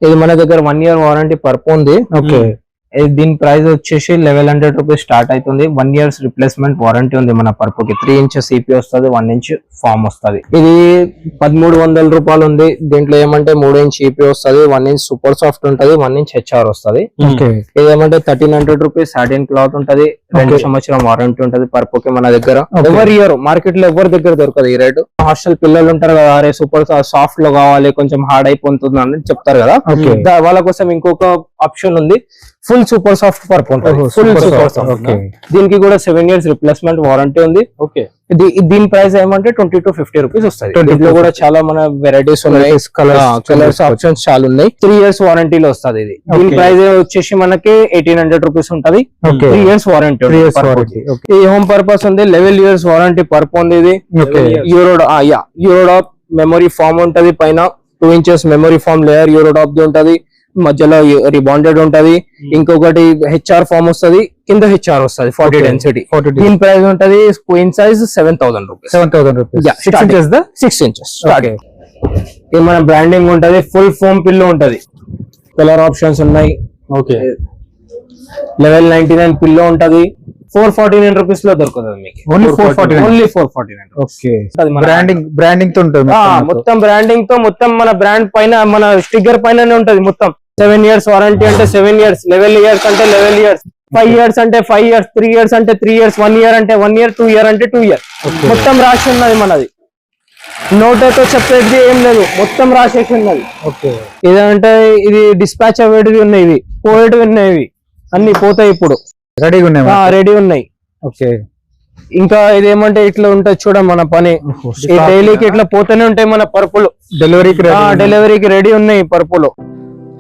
ఇది మన దగ్గర 1 year వారంటీ పర్పు ఉంది. ఓకే, దీని ప్రైస్ వచ్చేసి 1100 రూపీస్ స్టార్ట్ అవుతుంది. 1 years రిప్లేస్మెంట్ వారంటీ ఉంది మన పర్పుకి. 3 inches సిపి వస్తుంది, 1 inch ఫామ్ వస్తుంది. ఇది 1300 రూపాయలు ఉంది. దీంట్లో ఏమంటే 3 inch సిపి వస్తుంది, 1 inch సూపర్ సాఫ్ట్ ఉంటది, 1 inch హెచ్ఆర్ వస్తుంది. ఇది ఏమంటే 1300 రూపీస్ సాటిన్ క్లాత్ ఉంటది, 2 సంవత్సరం వారంటీ ఉంటది పర్పుకి మన దగ్గర. ఎవరి ఇయర్ మార్కెట్ లో ఎవరి దగ్గర దొరకదు ఈ రేటు. హాస్టల్ పిల్లలు ఉంటారు కదా, అరే సూపర్ సాఫ్ట్ లో కావాలి, కొంచెం హార్డ్ అయిపోతుంది అని చెప్తారు కదా, వాళ్ళ కోసం ఇంకొక ఆప్షన్ ఉంది. ఫుల్ సూపర్ సాఫ్ట్ పర్పు ఉంటుంది. Full super soft. దీనికి కూడా 7 years రిప్లేస్మెంట్ వారంటీ ఉంది. ఓకే, దీని ప్రైస్ ఏమంటే 20 to 50 రూపీస్ వస్తుంది. దీంట్లో కూడా చాలా మన వెరైటీస్ ఉన్నాయి, కలర్స్ ఆప్షన్స్ చాలా ఉన్నాయి. 3 years వారంటీలో వస్తుంది ఇది. దీని ప్రైస్ వచ్చేసి మనకి 1800 రూపీస్ ఉంటది. 3 years వారంటీ. ఈ హోమ్ పర్పస్ ఉంది. 11 years వారంటీ పర్పు ఉంది. ఇది యూరోడాప్ మెమరీ ఫామ్ ఉంటది. పైన 2 inches memory foam layer eurotop ది ఉంటది, మధ్యలో రిబాండెడ్ ఉంటది. ఇంకొకటి హెచ్ఆర్ ఫామ్ వస్తుంది, కింద హెచ్ఆర్ వస్తుంది 40 డెన్సిటీ. దీని ప్రైస్ ఉంటది క్వీన్ సైజ్ 7000 రూపీస్. 6 inches. ఇది మన బ్రాండింగ్ ఉంటది. ఫుల్ ఫోమ్ పిల్లో ఉంటది. కలర్ ఆప్షన్స్ ఉన్నాయి. ఓకే, 1199 పిల్లో ఉంటది. 449 రూపీస్ లో దొరుకుతుంది మీకు. ఓన్లీ 449. ఓకే, బ్రాండింగ్ తో ఉంటుంది. మొత్తం బ్రాండింగ్ తో, మొత్తం మన బ్రాండ్ పైన, మన స్టిక్కర్ పైననే ఉంటది మొత్తం. 7 years వారంటీ అంటే 7 years, 11 years అంటే 11 years, 5 years అంటే 5 years, 3 years అంటే 3 years, 1 year అంటే 1 year, 2 year అంటే 2 year. మొత్తం రాసి ఉన్నది మనది. నోటతో చెప్పేది ఏం లేదు, మొత్తం రాసేసి ఉన్నది. ఓకే, ఇదంటే ఇది డిస్పాచ్ అవేటివి ఉన్నాయి, ఇవి పోయేటివి ఉన్నాయి, ఇవి అన్ని పోతాయి ఇప్పుడు. రెడీ ఉన్నాయి. ఓకే, ఇంకా ఇదేమంటే ఇట్లా ఉంటుంది చూడ మన పని. ఈ డైలీకి ఇట్లా పోతూనే ఉంటాయి మన పర్పులు. డెలివరీకి రెడీ ఉన్నాయి పర్పులు.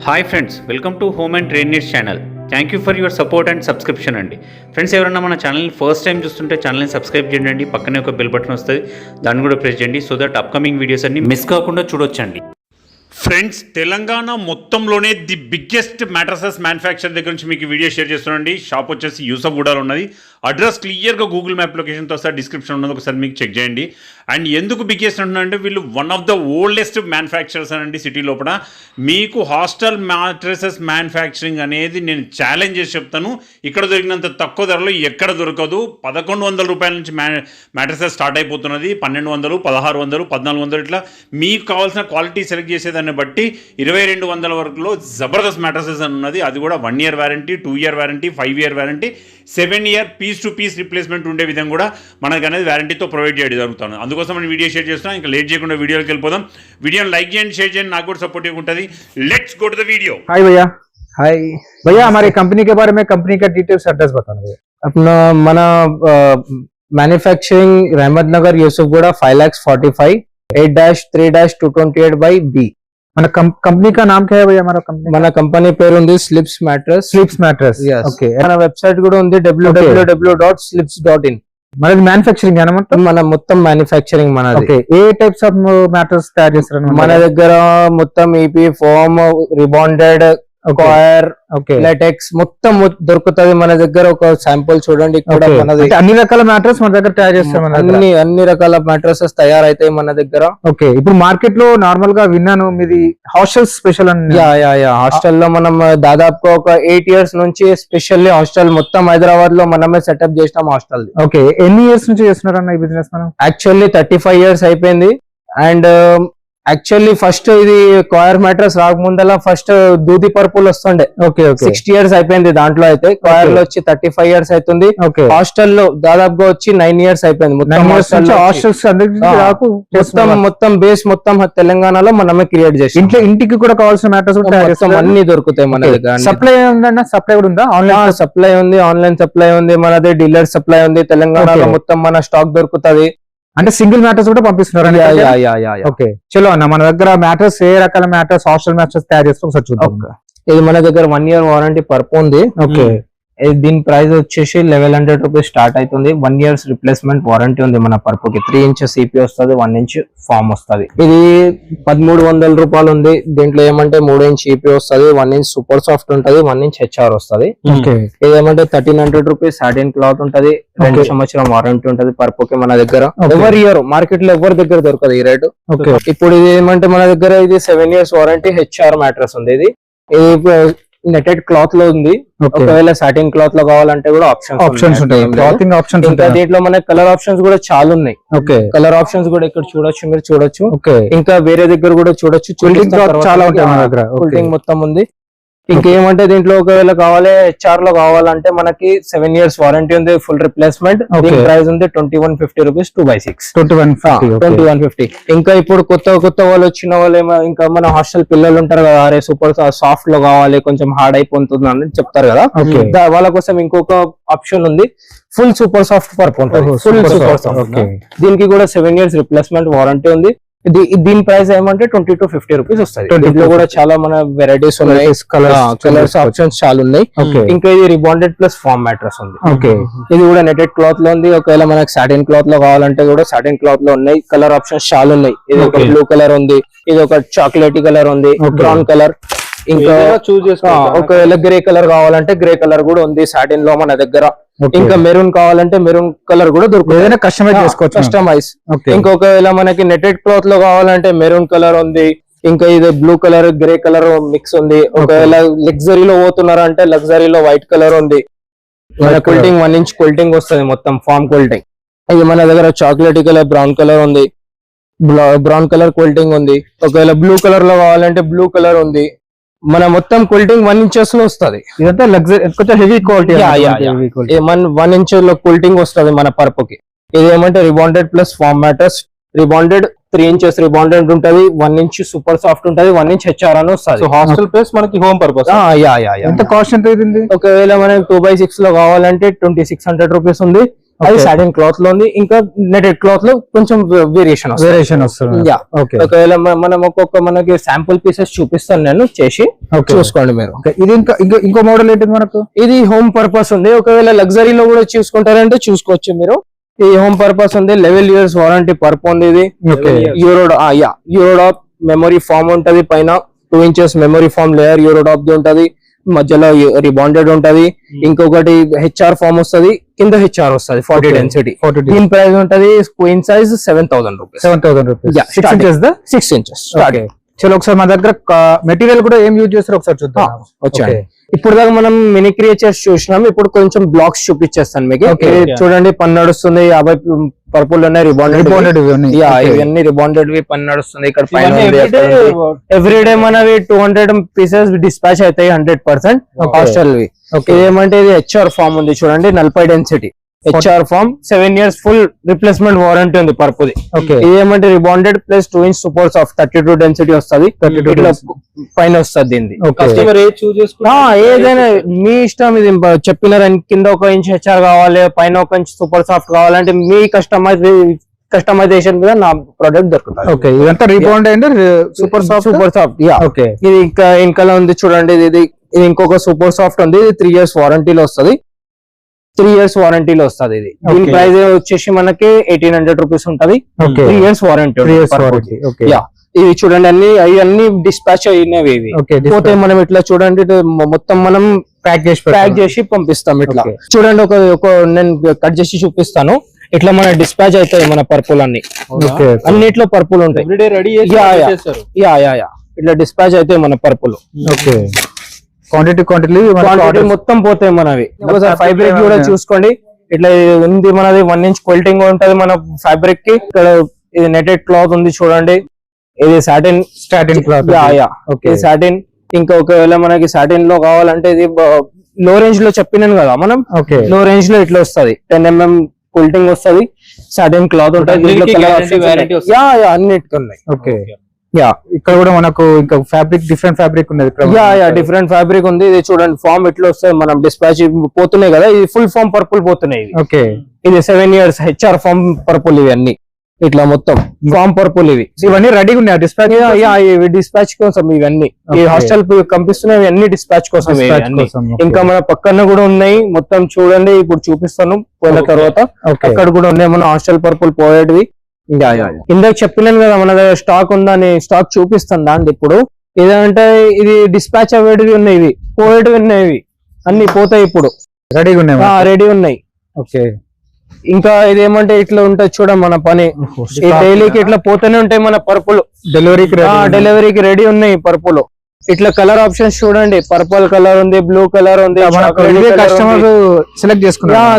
Hi friends, welcome to home and trade needs channel. Thank you for your support and subscription అండి. ఫ్రెండ్స్, ఎవరైనా మన ఛానల్ని ఫస్ట్ టైం చూస్తుంటే ఛానల్ని సబ్స్క్రైబ్ చేయండి. పక్కనే ఒక బెల్ బటన్ వస్తుంది, దాన్ని కూడా ప్రెస్ చేయండి, సో దట్ అప్కమింగ్ వీడియోస్ అన్ని మిస్ కాకుండా చూడొచ్చండి. ఫ్రెండ్స్, తెలంగాణ మొత్తంలోనే ది బిగ్గెస్ట్ మ్యాట్రసెస్ మ్యానుఫ్యాక్చర్ దగ్గర నుంచి మీకు వీడియో షేర్ చేస్తున్నాండి. షాప్ వచ్చేసి యూసఫ్గూడలో ఉన్నది. అడ్రస్ క్లియర్గా గూగుల్ మ్యాప్ లొకేషన్తో వస్తే డిస్క్రిప్షన్ ఉన్నది, ఒకసారి మీకు చెక్ చేయండి. అండ్ ఎందుకు బిగ్గెస్ట్ అంటున్నారంటే వీళ్ళు one of the oldest manufacturers అనండి సిటీ లోపల. మీకు హాస్టల్ మ్యాట్రసెస్ మ్యానుఫ్యాక్చరింగ్ అనేది నేను ఛాలెంజ్ చేసి చెప్తాను, ఇక్కడ దొరికినంత తక్కువ ధరలో ఎక్కడ దొరకదు. 1100 రూపాయల నుంచి మ్యాట్రసెస్ స్టార్ట్ అయిపోతున్నది. 1200, 1600, 1400 ఇట్లా మీకు కావాల్సిన క్వాలిటీ సెలెక్ట్ చేసేదాన్ని బట్టి 2200 వరకులో జబర్దస్త్ మ్యాట్రసెస్ అని ఉన్నది. అది కూడా 1 year warranty, 2 year warranty, 5 year warranty, 7 year piece to piece replacement ఉండే విధంగా కూడా మనకు అనేది వారంటీతో ప్రొవైడ్ చేయడం జరుగుతుంది. అందుకోసం మనం వీడియో షేర్ చేస్తున్నాం. ఇంకా లేట్ చేయకుండా వీడియోకి వెళ్ళిపోదాం. వీడియోని లైక్ చేయండి, షేర్ చేయండి, నాకు కూడా సపోర్టివ్ ఉంటుంది. Let's go to the video. Hi भैया. हाय भैया, हमारे कंपनी के बारे में, कंपनी का डिटेल्स एड्रेस बताना भैया. अपना मना मैन्युफैक्चरिंग रहमत नगर यूसुफगुड़ा 5,45 8-3-228/B. మన కంపెనీ కా నామ్ క్యా హై భయ్యా? మన కంపెనీ పేరు ఉంది స్లిప్స్ మ్యాట్రస్. ఓకే, మన వెబ్సైట్ కూడా ఉంది www.slips.in. మనది మ్యానుఫ్యాక్చరింగ్ అన్నమాట. మన మొత్తం మ్యానుఫ్యాక్చరింగ్ మనది. ఓకే, ఏ టైప్స్ ఆఫ్ మ్యాట్రస్ తయారు చేస్తారు మన దగ్గర? మొత్తం EP foam, rebonded, square, latex మొత్తం దొరుకుతుంది మన దగ్గర. ఒక శాంపుల్ చూడండి ఇక్కడ. మనది అన్ని రకాల మ్యాట్రస్ మన దగ్గర తయారు చేస్తాం. అన్ని రకాల మ్యాట్రసెస్ తయారైతాయి మన దగ్గర. ఓకే, ఇప్పుడు మార్కెట్ లో నార్మల్ గా విన్నాను మీది హాస్టల్ స్పెషల్ అని. హాస్టల్ లో మనం దాదాపు ఒక 8 years నుంచి స్పెషల్లీ హాస్టల్ మొత్తం హైదరాబాద్ లో మనమే సెటప్ చేసినాం హాస్టల్. ఓకే, ఎన్ని ఇయర్స్ నుంచి చేస్తున్నారు అన్న ఈ బిజినెస్ మనం? యాక్చువల్లీ 35 years అయిపోయింది. అండ్ యాక్చువల్లీ ఫస్ట్ ఇది క్వైర్ మ్యాట్రస్ రాకముందల ఫస్ట్ దూది పర్పుల్ వస్తుండే. ఓకే, 60 years అయిపోయింది దాంట్లో. అయితే క్వైర్ లో వచ్చి 35 years అవుతుంది. హాస్టల్ లో దాదాపుగా వచ్చి 9 years అయిపోయింది. మొత్తం బేస్ మొత్తం తెలంగాణలో మనమే క్రియేట్ చేసి ఇంటికి కూడా కావాల్సిన మ్యాట్రస్ అన్ని దొరుకుతాయి మన దగ్గర. సప్లై ఉందన్న? సప్లై కూడా ఉందా? ఆన్లైన్ సప్లై ఉంది, ఆన్లైన్ సప్లై ఉంది, మనది డీలర్ సప్లై ఉంది. తెలంగాణలో మొత్తం మన స్టాక్ దొరుకుతుంది. అంటే సింగిల్ మ్యాట్రస్ కూడా పంపిస్తున్నారు? ఓకే, చలో అన్న, మన దగ్గర మ్యాట్రస్ ఏ రకాల మ్యాట్రస్, హాస్టల్ మ్యాట్రస్ తయారు చేస్తాం ఒకసారి చూద్దాం. ఇది మన దగ్గర 1 year వారంటీ పర్పు ఉంది. ఓకే, దీని ప్రైస్ వచ్చేసి 1100 రూపీస్ స్టార్ట్ అవుతుంది. 1 years రిప్లేస్మెంట్ వారంటీ ఉంది మన పర్పుకి. 3 inch సిపి వస్తుంది, 1 inch ఫామ్ వస్తుంది. ఇది 1300 రూపాయలు ఉంది. దీంట్లో ఏమంటే 3 inch సిపి వస్తుంది, 1 inch సూపర్ సాఫ్ట్ ఉంటది, 1 inch హెచ్ఆర్ వస్తుంది. ఇది ఏమంటే 1300 రూపీస్ సాటిన్ క్లాత్ ఉంటది, 2 సంవత్సరం వారంటీ ఉంటది పర్పుకి మన దగ్గర. ఎవరి ఇయర్ మార్కెట్ లో ఎవరి దగ్గర దొరకదు ఈ రేటు. ఇప్పుడు ఇది ఏమంటే మన దగ్గర ఇది 7 years వారంటీ హెచ్ఆర్ మ్యాట్రస్ ఉంది. ఇది నెటెడ్ క్లాత్ లో ఉంది. ఒకవేళ సాటిన్ క్లాత్ లో కావాలంటే కూడా ఆప్షన్స్ ఉంటాయి. క్లాతింగ్ ఆప్షన్స్ ఇంకా దీంట్లో మనకి కలర్ ఆప్షన్స్ కూడా చాలా ఉన్నాయి. కలర్ ఆప్షన్స్ కూడా ఇక్కడ చూడొచ్చు, మీరు చూడొచ్చు. ఇంకా వేరే దగ్గర కూడా చూడొచ్చు. చాలా ఉంటాయి మన దగ్గర. కూలింగ్ మొత్తం ఉంది. ఇంకేమంటే దీంట్లో ఒకవేళ కావాలి హెచ్ఆర్ లో కావాలంటే మనకి 7 years వారంటీ ఉంది, ఫుల్ రిప్లేస్మెంట్. దీని ప్రైస్ ఉంది 2150 రూపీస్ 2/6. 2150. ఇంకా ఇప్పుడు కొత్త వాళ్ళు వచ్చిన వాళ్ళు ఇంకా మన హాస్టల్ పిల్లలు ఉంటారు కదా, అరే సూపర్ సాఫ్ట్ లో కావాలి, కొంచెం హార్డ్ అయిపోతుంది అని చెప్తారు కదా, వాళ్ళ కోసం ఇంకొక ఆప్షన్ ఉంది. ఫుల్ సూపర్ సాఫ్ట్ పర్ప్ ఉంటుంది. Full super soft. దీనికి కూడా 7 years రిప్లేస్మెంట్ వారంటీ ఉంది. దీని ప్రైస్ ఏమంటే 2250 రూపీస్ వస్తుంది. దీంట్లో కూడా చాలా మన వెరైటీస్ ఉన్నాయి, కలర్స్ ఆప్షన్స్ చాలా ఉన్నాయి. ఇంకా ఇది రిబాండెడ్ ప్లస్ ఫామ్ మ్యాట్రస్ ఉంది. ఇది కూడా నెటెడ్ క్లాత్ లో ఉంది. ఒకవేళ మనకి సాటిన్ క్లాత్ లో కావాలంటే కూడా సాటిన్ క్లాత్ లో ఉన్నాయి. కలర్ ఆప్షన్స్ చాలా ఉన్నాయి. ఇది ఒక బ్లూ కలర్ ఉంది, ఇది ఒక చాక్లెట్ కలర్ ఉంది, బ్రౌన్ కలర్. ఇంకా ఒకవేళ గ్రే కలర్ కావాలంటే గ్రే కలర్ కూడా ఉంది సాటిన్ లో మన దగ్గర. ఇంకా మెరూన్ కావాలంటే మెరూన్ కలర్ కూడా దొరుకుతుంది, కస్టమైజ్ చేసుకోవచ్చు. కస్టమైజ్. ఇంకొకవేళ మనకి నెటెడ్ క్లాత్ లో కావాలంటే మెరూన్ కలర్ ఉంది. ఇంకా ఇది blue colour grey colour mix ఉంది. ఒకవేళ లగ్జరీలో పోతున్నారా అంటే లగ్జరీలో వైట్ కలర్ ఉంది. మన క్విల్టింగ్ 1 inch క్విల్టింగ్ వస్తుంది, మొత్తం ఫామ్ క్విల్టింగ్. ఇది మన దగ్గర చాక్లెట్ కలర్ బ్రౌన్ కలర్ ఉంది, బ్రౌన్ కలర్ క్విల్టింగ్ ఉంది. ఒకవేళ బ్లూ కలర్ లో కావాలంటే బ్లూ కలర్ ఉంది. మన మొత్తం క్విల్టింగ్ 1 inches లో వస్తుంది. ఇదంతా లగ్జరీ, కొంచెం హెవీ క్వాలిటీ. 1 inch లో క్విల్టింగ్ వస్తుంది మన పర్పుకి. ఇది ఏమంటే rebonded plus foam mattress. Rebonded 3 inches rebonded ఉంటది, 1 inch సూపర్ సాఫ్ట్ ఉంటది, 1 inch హెచ్ఆర్ అని వస్తుంది. హాస్టల్ ప్లేస్ మనకి హోమ్ పర్పస్. ఎంత కాస్ట్ ఎంత అవుతుంది? ఒకవేళ మనకి 2/6 లో కావాలంటే 2600 రూపీస్ ఉంది. అది సాటిన్ క్లాత్ లో ఉంది. ఇంకా నెటెడ్ క్లాత్ లో కొంచెం వేరియేషన్ వస్తుంది. ఒకవేళ మనం మనకి శాంపుల్ పీసెస్ చూపిస్తాను నేను చేసి, చూసుకోండి మీరు. ఇది ఇంకో మోడల్ ఏంటి మనకు? ఇది హోమ్ పర్పస్ ఉంది. ఒకవేళ లగ్జరీలో కూడా చూసుకుంటారంటే చూసుకోవచ్చు మీరు. ఈ హోమ్ పర్పస్ ఉంది. 11 years వారంటీ పర్ప్ ఉంది. ఇది యూరోడాప్ మెమరీ ఫామ్ ఉంటది. పైన 2 inches memory foam layer eurotop ది ఉంటది, మధ్యలో రిబాండెడ్ ఉంటది. ఇంకొకటి హెచ్ఆర్ ఫామ్ వస్తుంది, కింద హెచ్ఆర్ వస్తుంది 40 డెన్సిటీ. దీని ప్రైస్ ఉంటది క్వీన్ సైజ్ 7000 రూపీస్. 6 inches. చలో ఒకసారి మన దగ్గర మెటీరియల్ కూడా ఏం యూజ్ చేస్తారు ఒకసారి చూద్దాం. వచ్చాయి. ఇప్పుడు దాకా మనం మినీ క్రియేచర్స్ చూసినాం. ఇప్పుడు కొంచెం బ్లాక్స్ చూపించేస్తాను మీకు. చూడండి, పని నడుస్తుంది. 50 పర్పుల్ ఉన్నాయి, రిబాండెడ్ ఇవన్నీ రిబాండెడ్ పని నడుస్తుంది. ఇక్కడ పైన ఎవ్రీడే మనవి 200 పీసెస్ డిస్పాచ్ అవుతాయి 100% హాస్టల్ వి. ఏమంటే ఇది హెచ్ఆర్ ఫామ్ ఉంది చూడండి, 40 density HR foam. 7 years full replacement warranty ఉంది పర్పుది. ఇది ఏమంటే rebonded plus 2 inch super soft 32 density వస్తుంది. పైన వస్తుంది దీన్ని. ఏదైనా మీ ఇష్టం. ఇది చెప్పిన కింద 1 inch హెచ్ఆర్ కావాలి, పైన 1 inch సూపర్ సాఫ్ట్ కావాలంటే మీ కస్టమైజేషన్ మీద నా ప్రొడక్ట్ దొరుకుతుంది. ఇదంతా రిబాండ్ అండ్ సూపర్ సాఫ్ట్. ఇది ఇంకా వెనకాల ఉంది చూడండి. ఇది ఇంకొక సూపర్ సాఫ్ట్ ఉంది. ఇది 3 years వారంటీలో వస్తుంది. 3 years వారంటీలో వస్తుంది. ఇది దీని ప్రైస్ వచ్చేసి మనకి 1800 రూపీస్ ఉంటది. 3 years వారంటీ. ఇవి చూడండి, అన్ని డిస్పాచ్ అయినవి. ఇవి పోతే మనం ఇట్లా చూడండి, మొత్తం మనం ప్యాక్ చేసి పంపిస్తాం. ఇట్లా చూడండి, ఒక నేను కట్ చేసి చూపిస్తాను. ఇట్లా మన డిస్పాచ్ అవుతాయి మన పర్పుల్ అన్నిట్లో పర్పుల్ ఉంటాయి. ఇట్లా డిస్పాచ్ అవుతాయి మన పర్పుల్. క్వాంటిటీ మొత్తం పోతాయి మనవి. ఒకసారి ఫ్యాబ్రిక్ కూడా చూసుకోండి. ఇట్లా ఉంది మనది 1 inch క్వాలిటీ ఉంటది మన ఫ్యాబ్రిక్ కి. ఇక్కడ ఇది నెటెడ్ క్లాత్ ఉంది చూడండి. ఇది సాటిన్ క్లాత్. ఇది సాటిన్. ఇంకా ఒకవేళ మనకి సాటిన్ లో కావాలంటే ఇది లో రేంజ్ లో చెప్పినాను కదా మనం. లో రేంజ్ లో ఇట్లా వస్తుంది. 10 mm క్వాలిటీ వస్తుంది. సాటిన్ క్లాత్ ఉంటుంది. అన్నిటికీ ఉన్నాయి. ఇక్కడ కూడా మనకు ఇంకా ఫ్యాబ్రిక్ డిఫరెంట్ ఫ్యాబ్రిక్ ఉన్నది. డిఫరెంట్ ఫ్యాబ్రిక్ ఉంది. ఇది చూడండి, ఫామ్ ఇట్లా వస్తాయి. మనం డిస్పాచ్ పోతున్నాయి కదా, ఇది ఫుల్ ఫామ్ పర్పుల్ పోతున్నాయి. ఇది 7 years హెచ్ఆర్ ఫామ్ పర్పుల్. ఇవి అన్ని ఇట్లా మొత్తం ఫామ్ పర్పుల్ ఇవి ఇవన్నీ రెడీగా ఉన్నాయి డిస్పాచ్ ఇవి డిస్పాచ్ కోసం ఇవన్నీ ఈ హాస్టల్ పంపిస్తున్నాయి ఇవన్నీ డిస్పాచ్ కోసం ఇవన్నీ. ఇంకా మన పక్కన కూడా ఉన్నాయి మొత్తం చూడండి ఇప్పుడు చూపిస్తాను పోయిన తర్వాత అక్కడ కూడా ఉన్నాయి మన హాస్టల్ పర్పుల్ పోయేటివి. ఇందాక చెప్పినాను కదా మన దగ్గర స్టాక్ ఉందని స్టాక్ చూపిస్తాను దాంట్లో ఇప్పుడు ఏదంటే ఇది డిస్పాచ్ అయ్యేటివి ఉన్నాయి ఇవి పోయేటివి ఉన్నాయి ఇవి అన్ని పోతాయి ఇప్పుడు రెడీగా ఉన్నాయి రెడీ ఉన్నాయి. ఓకే ఇంకా ఇదేమంటే ఇట్లా ఉంటది చూడ మన పని డైలీకి ఇట్లా పోతూనే ఉంటాయి మన పర్పుల్ డెలివరీకి రెడీ ఉన్నాయి పర్పుల్. ఇట్లా కలర్ ఆప్షన్స్ చూడండి పర్పుల్ కలర్ ఉంది బ్లూ కలర్ ఉంది కస్టమర్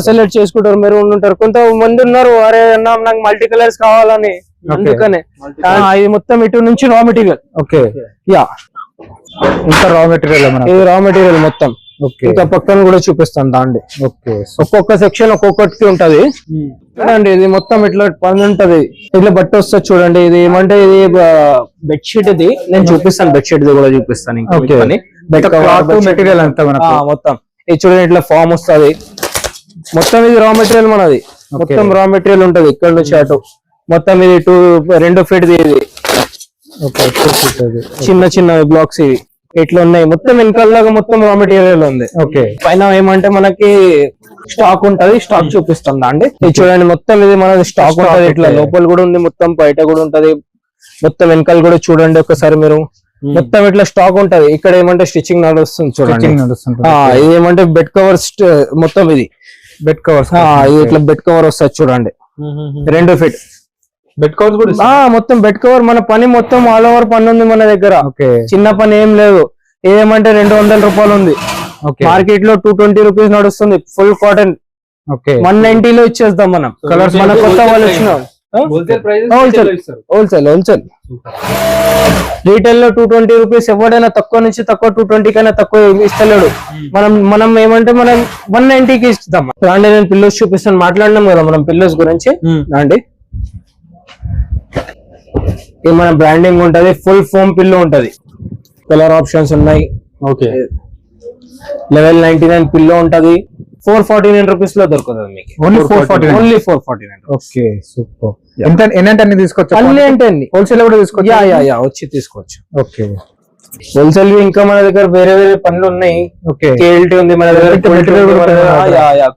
సెలెక్ట్ చేసుకుంటారు మీరు ఉంటారు కొంతమంది ఉన్నారు అరే అన్నా నాకు మల్టీ కలర్స్ కావాలని అందుకనే ఇది మొత్తం ఇటు నుంచి రా మెటీరియల్. ఓకే ఇంకా రా మెటీరియల్ ఇది రా మెటీరియల్ మొత్తం. ఇంకా పక్కన కూడా చూపిస్తాను దాండి. ఓకే ఒక్కొక్క సెక్షన్ ఒక్కొక్కటి ఉంటది చూడండి ఇది మొత్తం ఇట్లా పని ఉంటది ఇట్లా బట్ట వస్తుంది చూడండి ఇది ఏమంటే ఇది బెడ్షీట్ ఇది నేను చూపిస్తాను బెడ్షీట్ ఇది కూడా చూపిస్తాను మెటీరియల్ అంతా మొత్తం ఇది చూడండి ఇట్లా ఫామ్ వస్తుంది మొత్తం ఇది రా మెటీరియల్ మనది మొత్తం రా మెటీరియల్ ఉంటది ఇక్కడ నుంచి అటు మొత్తం ఇది 2 feet ఇది చిన్న చిన్న బ్లాక్స్ ఇవి ఇట్లా ఉన్నాయి మొత్తం వెనకాలగా మొత్తం రా మెటీరియల్ ఉంది. ఓకే పైన ఏమంటే మనకి స్టాక్ ఉంటది స్టాక్ చూపిస్తుంది అండి ఇది చూడండి మొత్తం ఇది మనది స్టాక్ ఉంటది ఇట్లా లోపల కూడా ఉంది మొత్తం బయట కూడా ఉంటది మొత్తం వెనకాల కూడా చూడండి ఒకసారి మీరు మొత్తం ఇట్లా స్టాక్ ఉంటది. ఇక్కడ ఏమంటే స్టిచ్చింగ్ నడుస్తుంది చూడండి ఇది ఏమంటే బెడ్ కవర్స్ మొత్తం ఇది బెడ్ కవర్స్ ఇట్లా బెడ్ కవర్ వస్తుంది చూడండి 2 feet బెడ్ కవర్స్ కూడా మొత్తం బెడ్ కవర్ మన పని మొత్తం ఆల్ ఓవర్ పని ఉంది మన దగ్గర చిన్న పని ఏం లేదు ఏమంటే 200 రూపాయలు ఉంది మార్కెట్ లో 220 రూపీస్ నడుస్తుంది ఫుల్ కాటన్ 190 లో ఇచ్చేద్దాం మనం కలర్స్ మన కొత్త వాళ్ళు వచ్చిన హోల్సేల్ రీటైల్ లో 220 రూపీస్ ఎవడైనా తక్కువ నుంచి తక్కువ 220 కైనా తక్కువ ఇస్తలేడు మనం ఏమంటే మనం 190 కి ఇస్తాం. రాండి నేను పిల్లోస్ చూపిస్తాను మాట్లాడినాం కదా మనం పిల్లోస్ గురించి రాండి ఇది మన బ్రాండింగ్ ఉంటది ఫుల్ ఫోమ్ పిల్లో ఉంటది కలర్ ఆప్షన్స్ ఉన్నాయి. ఓకే 1199 పిల్లో ఉంటది 449 రూపీస్ లో దొరుకుతుంది మీకు ఓన్లీ 449. ఓకే సూపర్ ఎన్ని తీసుకోవచ్చు అన్ని అంటే హోల్సేల్ కూడా తీసుకోవచ్చు వచ్చి తీసుకోవచ్చు. ఓకే హోల్సేల్ ఇంకా మన దగ్గర వేరే వేరే పనులు ఉన్నాయి. ఓకే కేఎల్టీ ఉంది మన దగ్గర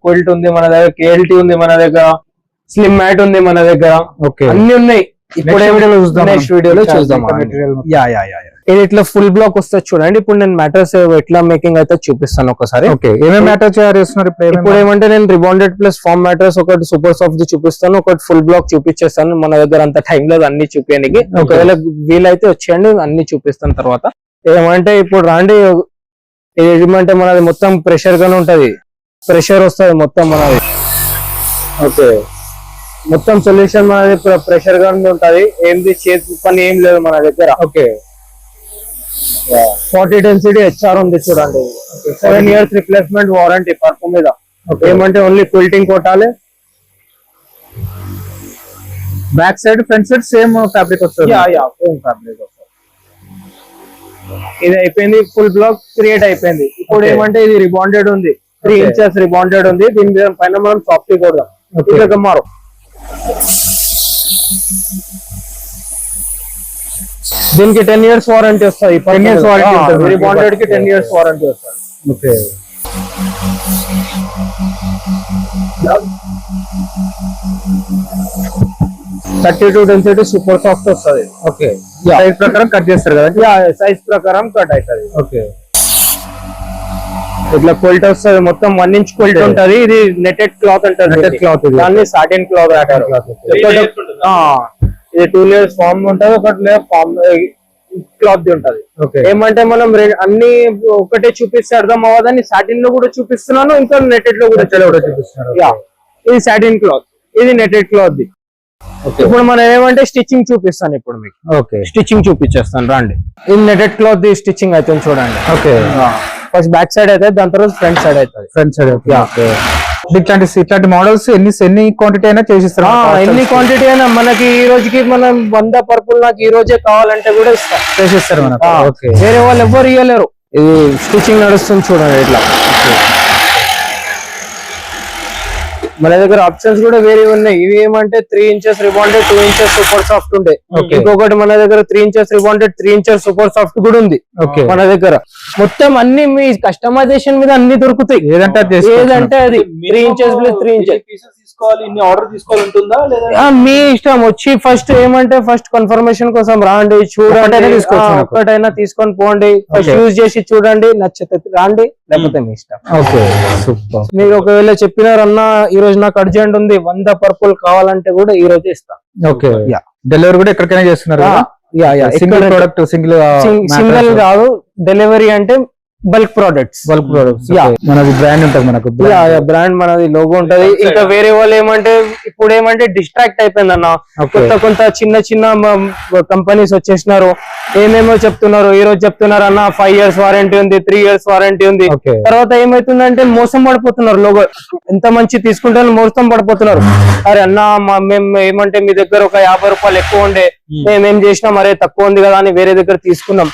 క్విల్ట్ ఉంది మన దగ్గర కేఎల్టీ ఉంది మన దగ్గర స్లిమ్ మ్యాట్ ఉంది మన దగ్గర అన్ని ఉన్నాయి. ఇప్పుడు నెక్స్ట్ వీడియోలో చూద్దాం. ఇది ఇట్లా ఫుల్ బ్లాక్ వస్తుంది చూడండి ఇప్పుడు నేను మ్యాటర్స్ ఎట్లా మేకింగ్ అయితే చూపిస్తాను ఒకసారి. ఏమేమి మ్యాటర్ చేస్తున్నారు ఇప్పుడు ఏమంటే నేను రిబాండెడ్ ప్లస్ ఫామ్ మ్యాటర్స్ ఒకటి సూపర్ సాఫ్ట్ చూపిస్తాను ఒకటి ఫుల్ బ్లాక్ చూపించేస్తాను మన దగ్గర అంత టైం లేదు అన్ని చూపించడానికి ఒకవేళ వీలైతే వచ్చేయండి అన్ని చూపిస్తాను తర్వాత. ఏమంటే ఇప్పుడు రాండి ఏమంటే మనది మొత్తం ప్రెషర్ గానే ఉంటది ప్రెషర్ వస్తుంది మొత్తం మనది. ఓకే మొత్తం సొల్యూషన్ మనది ప్రెషర్ గా ఉంటది ఏంది చేతి పని ఏం లేదు మన దగ్గర. ఓకే 40 డెన్సిటీ హెచ్ఆర్ ఉంది చూడండి 7 years రిప్లేస్మెంట్ వారంటీ పర్పు మీద. ఏమంటే ఓన్లీ క్విల్టింగ్ కొట్టాలి back side front side same fabric వస్తుంది సేమ్ ఫ్యాబ్రిక్ వస్తుంది. ఇది అయిపోయింది ఫుల్ బ్లాక్ క్రియేట్ అయిపోయింది. ఇప్పుడు ఏమంటే ఇది రిబాండెడ్ ఉంది 3 inches రిబాండెడ్ ఉంది దీని మీద పైన మనం సాఫ్ట్ కొడదాం మారు దీనికి 10 years వారంటీ వస్తుంది 10 years వారంటీ ఉంటుంది రిబాండెడ్ కి 10 years వారంటీ వస్తుంది. ఓకే 32 డెన్సిటీ సూపర్ సాఫ్ట్ వస్తుంది. ఓకే సైజ్ ప్రకారం కట్ చేస్తారు కదా సైజ్ ప్రకారం కట్ అవుతుంది. ఓకే ఇట్లా క్వాలిటీ వస్తుంది మొత్తం 1 inch క్వాలిటీ ఉంటది ఇది నెటెడ్ క్లాత్ అంటారు నెటెడ్ క్లాత్ దాన్ని సాటిన్ క్లాత్ అంటారు. ఇది 2 layers ఫామ్ ఉంటది ఒకటి లేయర్ ఫామ్ క్లాత్ ఉంటది. ఏమంటే మనం అన్ని ఒకటే చూపిస్తే అర్థం అవ్వదని సాటిన్ లో కూడా చూపిస్తున్నాను ఇంకా నెటెడ్ లో కూడా చూపిస్తున్నాను. ఇది సాటిన్ క్లాత్ ఇది నెటెడ్ క్లాత్. ఇప్పుడు మనం ఏమంటే స్టిచ్చింగ్ చూపిస్తాను ఇప్పుడు మీకు. ఓకే స్టిచ్చింగ్ చూపించేస్తాను రండి. ఇది నెటెడ్ క్లాత్ ది స్టిచ్చింగ్ అయితే చూడండి. ఓకే ఫస్ట్ బ్యాక్ సైడ్ అయితే దాని తర్వాత ఫ్రంట్ సైడ్ అవుతుంది. ఫ్రంట్ సైడ్ ఇట్లాంటి మోడల్స్ ఎన్ని క్వాంటిటీ అయినా చేసిస్తారు ఎన్ని క్వాంటిటీ అయినా మనకి ఈ రోజుకి మనం 100 పర్పుల్ నాకు ఈ రోజే కావాలంటే కూడా చేసిస్తారు మనకి. వేరే వాళ్ళు ఎవ్వరు ఇవ్వలేరు. ఇది స్టిచ్చింగ్ నడుస్తుంది చూడండి ఇట్లా మన దగ్గర ఆప్షన్స్ కూడా వేరే ఉన్నాయి. ఇవి ఏమంటే 3 inches rebonded, 2 inches super soft ఉండే. ఇంకొకటి మన దగ్గర 3 inches rebonded, 3 inches super soft కూడా ఉంది మన దగ్గర. మొత్తం అన్ని మీ కస్టమైజేషన్ మీద అన్ని దొరుకుతాయి. ఏదంటే అది 3 ఇంచెస్ ప్లస్ 3 ఇంచెస్ తీసుకోవాలి, ఇన్ని ఆర్డర్ తీసుకోవాలి ఉంటుందా లేదా? మీ ఇష్టం. వచ్చి ఫస్ట్ ఏమంటే ఫస్ట్ కన్ఫర్మేషన్ కోసం రాండి, చూడండి, ఒక్కటైనా తీసుకొని పోండి, ఫస్ట్ యూజ్ చేసి చూడండి, నచ్చితే రాండి, లేకపోతే మీ ఇష్టం. Okay super. మీరు ఒకవేళ చెప్పినారన్నా ఈ రోజు నాకు అర్జెంట్ ఉంది 100 పర్పుల్ కావాలంటే కూడా ఈ రోజు ఇస్తా. ఓకే డెలివరీ కూడా ఎక్కడికైనా చేస్తున్నారు? సింగిల్ ప్రొడక్ట్, సింగిల్ కాదు, డెలివరీ అంటే బల్క్ ప్రొడక్ట్స్. మనది బ్రాండ్ ఉంటది, మనకు బ్రాండ్ మనది లోగో ఉంటది. ఇంకా వేరే వాళ్ళు ఏమంటే ఇప్పుడు ఏమంటే డిస్ట్రాక్ట్ అయిపోయింది అన్న. కొంత చిన్న చిన్న కంపెనీస్ వచ్చేసినారు, ఏమేమో చెప్తున్నారు. ఈ రోజు చెప్తున్నారు అన్న 5 years వారంటీ ఉంది, 3 years వారంటీ ఉంది. తర్వాత ఏమైతుందంటే మోసం పడిపోతున్నారు. లోగో ఎంత మంచి తీసుకుంటే మోసం పడిపోతున్నారు. అరే అన్న మేము ఏమంటే మీ దగ్గర ఒక 50 రూపాయలు ఎక్కువ ఉండే, మేమేం చేసినాం, అరే తక్కువ ఉంది కదా అని వేరే దగ్గర తీసుకున్నాం.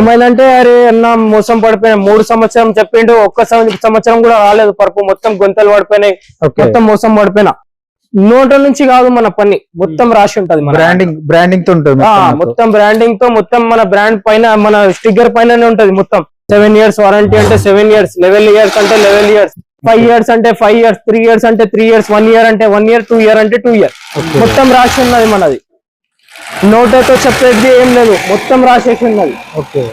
ఏమైందంటే అరే అన్న మోసం పడిపోయినా. 3 సంవత్సరం చెప్పిండు, ఒక్క సంవత్సరం కూడా రాలేదు పరుపు, మొత్తం గొంతలు పడిపోయినాయి, మొత్తం మోసం పడిపోయినా. నోట్ల నుంచి కాదు మన పని, మొత్తం రాసి ఉంటది. బ్రాండింగ్ తో ఉంటుంది, మొత్తం బ్రాండింగ్ తో, మొత్తం మన బ్రాండ్ పైన, మన స్టిక్కర్ పైననే ఉంటది మొత్తం. 7 years వారంటీ అంటే 7 years, 11 years అంటే 11 years, 5 years అంటే 5 years, 3 years అంటే 3 years, 1 year అంటే 1 year, 2 year అంటే 2 years. మొత్తం రాసి ఉన్నది మనది. నోట్తో చెప్పేది ఏం లేదు, మొత్తం రాసేసి ఉన్నది. ఓకే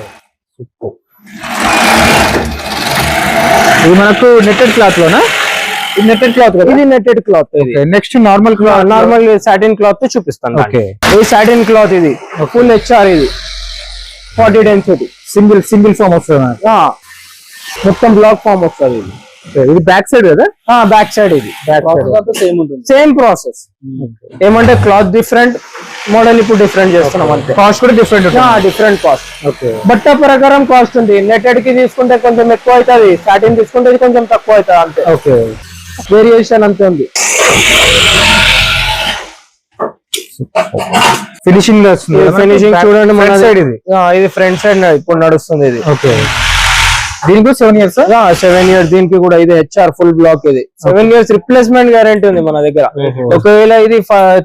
ఇది మనకు నెట్టెడ్ క్లాత్ లోనా? నెట్టెడ్ క్లాత్, ఇది netted cloth. Next normal satin cloth చూపిస్తాను. ఇది సాటిన్ క్లాత్, ఇది ఫుల్ HR, ఇది 40 times సింగిల్ ఫామ్ వస్తుంది, మొత్తం బ్లాక్ ఫామ్ వస్తుంది. ఇది బ్యాక్ సైడ్ కదా? Back side. ఇది సేమ్ ప్రాసెస్. ఏమంటే క్లాత్ డిఫరెంట్, మోడల్ ఇప్పుడు డిఫరెంట్ చేస్తున్నాం అంతే. కాస్ట్ కూడా డిఫరెంట్ కాస్ట్. బట్ట ప్రకారం కాస్ట్ ఉంది. నెట్టెడ్ కి తీసుకుంటే కొంచెం ఎక్కువ అవుతుంది, సాటిన్ తీసుకుంటే కొంచెం తక్కువ అవుతుంది అంతే. ఓకే వేరియేషన్ అంతే ఉంది. ఫినిషింగ్ చూడండి మన సైడ్, ఇది ఫ్రంట్ సైడ్ ఇప్పుడు నడుస్తుంది. ఇది ఓకే దీనికి 7 years, 7 years. దీనికి కూడా ఇది HR ఫుల్ బ్లాక్. ఇది 7 years రిప్లేస్మెంట్ గ్యారంటీ ఉంది మన దగ్గర. ఒకవేళ ఇది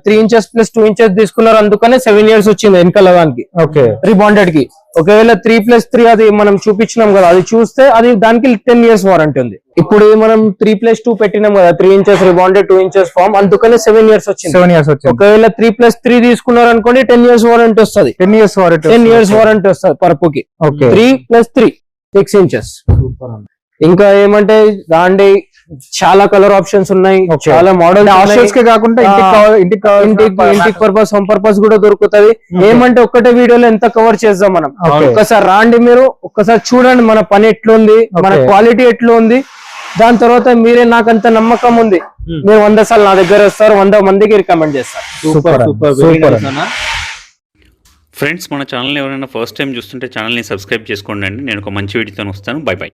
3 inches ప్లస్ 2 inches తీసుకున్నారు, అందుకనే 7 years వచ్చింది వెనకాల దానికి. ఓకే రిబాండెడ్ కి. ఒకవేళ 3+3 అది మనం చూపించినాం కదా, అది చూస్తే అది దానికి 10 years వారంటీ ఉంది. ఇప్పుడు మనం 3+2 పెట్టినాం కదా, 3 inches రిబాండెడ్, 2 inches ఫామ్, అందుకనే 7 years వచ్చింది. ఒకవేళ 3+3 తీసుకున్నారు అనుకోండి 10 years వారంటీ వస్తుంది. 10 years వారంటీ వస్తుంది పరుపుకి. 3+3 6 inches. ఇంకా ఏమంటే దాండి చాలా కలర్ ఆప్షన్స్ ఉన్నాయి, చాలా మోడల్. హాస్టల్స్ కే కాకుండా ఇంటికి పర్పస్, హోమ్ పర్పస్ కూడా దొరుకుతుంది. ఏమంటే ఒక్కటే వీడియోలో ఎంత కవర్ చేద్దాం మనం. ఒక్కసారి రాండి, మీరు ఒక్కసారి చూడండి మన పని ఎట్లుంది, మన క్వాలిటీ ఎట్లా ఉంది. దాని తర్వాత మీరే, నాకు అంత నమ్మకం ఉంది, మీరు 100 సార్లు నా దగ్గర వస్తారు, 100 మందికి రికమెండ్ చేస్తారు. సూపర్. ఫ్రెండ్స్, మన ఛానల్ ఎవరైనా ఫస్ట్ టైం చూస్తుంటే ఛానల్ని సబ్స్క్రైబ్ చేసుకోండి అండి. నేను ఒక మంచి వీడియోతో వస్తాను. By by.